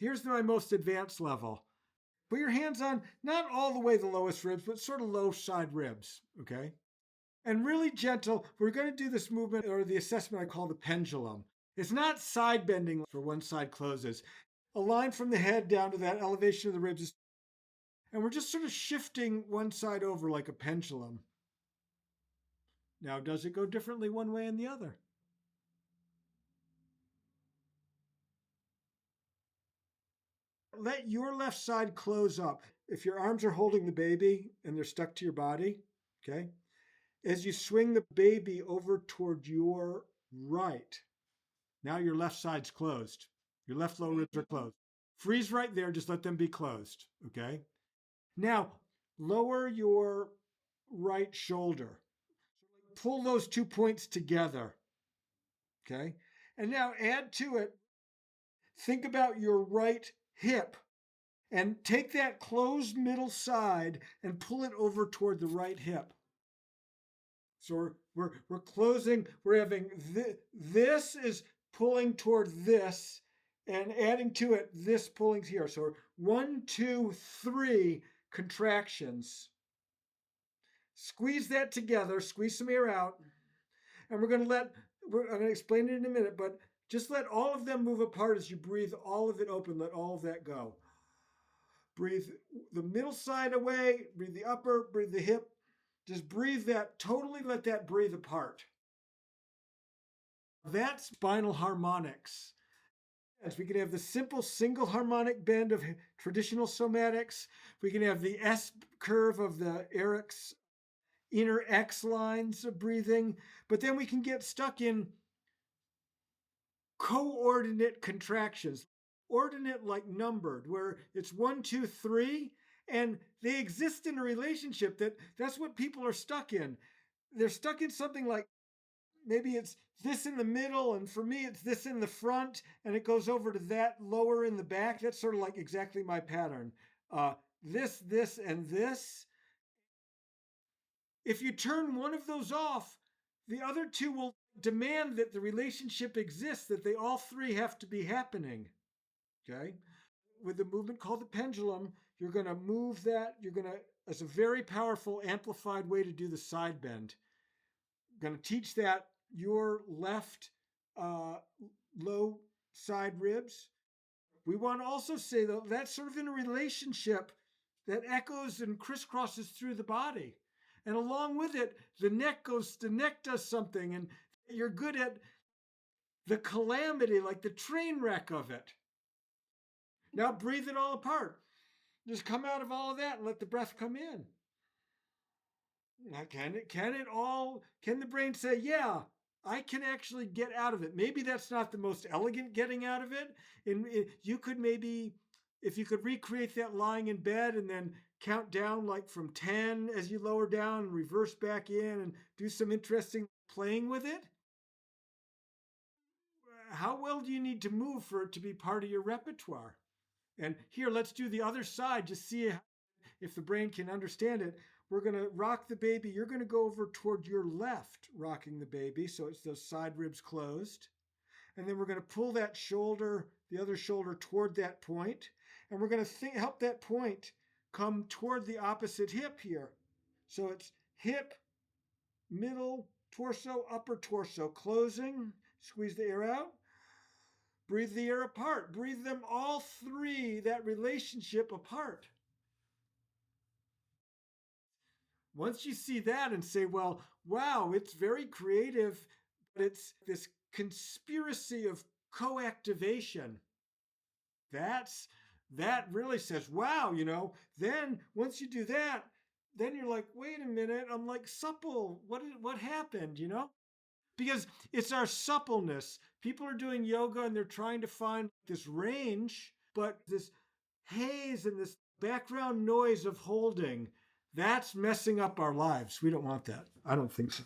here's my most advanced level. Put your hands on, not all the way the lowest ribs, but sort of low side ribs, okay? And really gentle. We're going to do this movement or the assessment I call the pendulum. It's not side bending for one side closes. A line from the head down to that elevation of the ribs. And we're just sort of shifting one side over like a pendulum. Now, does it go differently one way and the other? Let your left side close up. If your arms are holding the baby and they're stuck to your body, okay? As you swing the baby over toward your right, now your left side's closed. Your left lower ribs are closed. Freeze right there, just let them be closed, okay? Now, lower your right shoulder. Pull those 2 points together, okay? And now add to it, think about your right hip and take that closed middle side and pull it over toward the right hip. So we're closing, we're having this is pulling toward this and adding to it this pulling here. So 1, 2, 3 contractions. Squeeze that together, squeeze some air out, and I'm going to explain it in a minute, but just let all of them move apart as you breathe all of it open, let all of that go. Breathe the middle side away, breathe the upper, breathe the hip. Just breathe that, totally let that breathe apart. That's spinal harmonics. Yes, we can have the simple single harmonic bend of traditional somatics. We can have the S curve of the Erich's inner X lines of breathing. But then we can get stuck in co-ordinate contractions, ordinate like numbered, where it's 1, 2, 3. And they exist in a relationship that's what people are stuck in. They're stuck in something like maybe it's this in the middle, and for me, it's this in the front, and it goes over to that lower in the back. That's sort of like exactly my pattern. This, and this. If you turn one of those off, the other two will demand that the relationship exists, that they all three have to be happening. Okay? With the movement called the pendulum, you're going to move that. It's a very powerful, amplified way to do the side bend. I'm going to teach that your left low side ribs. We want to also say, though, that's sort of in a relationship that echoes and crisscrosses through the body. And along with it, the neck does something, and you're good at the calamity, like the train wreck of it. Now breathe it all apart. Just come out of all of that and let the breath come in. Now, can the brain say, yeah, I can actually get out of it? Maybe that's not the most elegant getting out of it. And you could maybe, if you could recreate that lying in bed and then count down like from 10 as you lower down and reverse back in and do some interesting playing with it. How well do you need to move for it to be part of your repertoire? And here, let's do the other side. Just see if the brain can understand it. We're going to rock the baby. You're going to go over toward your left, rocking the baby. So it's those side ribs closed. And then we're going to pull that shoulder, the other shoulder, toward that point. And we're going to help that point come toward the opposite hip here. So it's hip, middle, torso, upper torso, closing. Squeeze the air out. Breathe the air apart. Breathe them all three, that relationship apart. Once you see that and say, well, wow, it's very creative, but it's this conspiracy of co-activation. That really says, wow, then once you do that, then you're like, wait a minute, I'm like supple. What happened, Because it's our suppleness. People are doing yoga and they're trying to find this range, but this haze and this background noise of holding, that's messing up our lives. We don't want that. I don't think so.